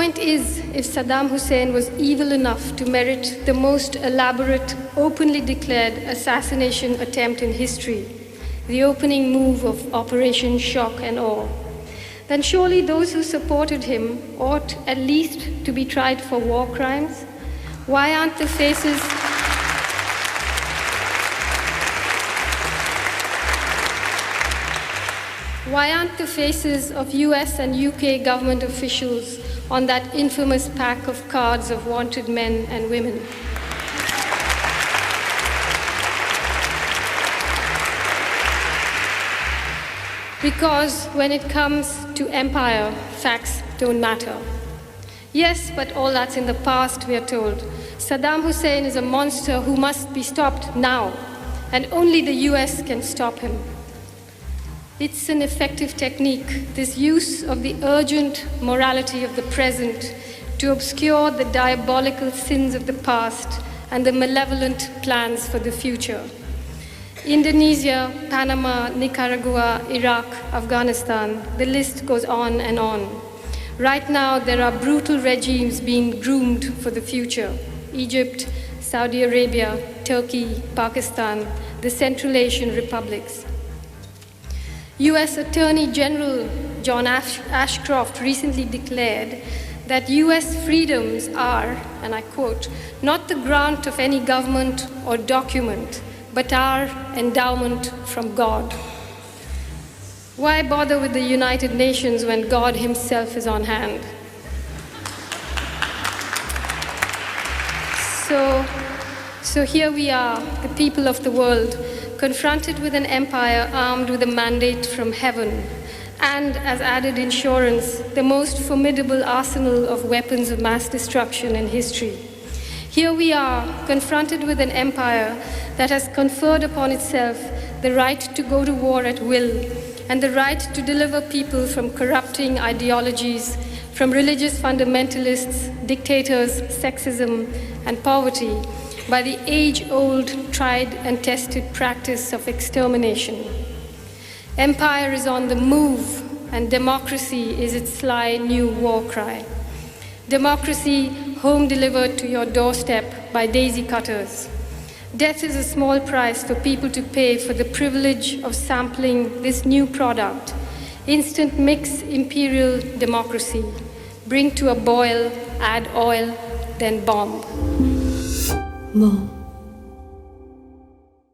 point is, if Saddam Hussein was evil enough to merit the most elaborate, openly declared assassination attempt in history, the opening move of Operation Shock and Awe, then surely those who supported him ought at least to be tried for war crimes. Why aren't the faces of US and UK government officials on that infamous pack of cards of wanted men and women? Because when it comes to empire, facts don't matter. Yes, but all that's in the past, we are told. Saddam Hussein is a monster who must be stopped now, and only the US can stop him. It's an effective technique, this use of the urgent morality of the present to obscure the diabolical sins of the past and the malevolent plans for the future. Indonesia, Panama, Nicaragua, Iraq, Afghanistan, the list goes on and on. Right now, there are brutal regimes being groomed for the future. Egypt, Saudi Arabia, Turkey, Pakistan, the Central Asian republics. US Attorney General John Ashcroft recently declared that US freedoms are, and I quote, not the grant of any government or document, but our endowment from God. Why bother with the United Nations when God himself is on hand? So here we are, the people of the world, confronted with an empire armed with a mandate from heaven, and as added insurance, the most formidable arsenal of weapons of mass destruction in history. Here we are, confronted with an empire that has conferred upon itself the right to go to war at will and the right to deliver people from corrupting ideologies, from religious fundamentalists, dictators, sexism, and poverty by the age-old, tried and tested practice of extermination. Empire is on the move, and democracy is its sly new war cry. Democracy home delivered to your doorstep by daisy cutters. Death is a small price for people to pay for the privilege of sampling this new product, instant mix imperial democracy. Bring to a boil, add oil, then bomb. More.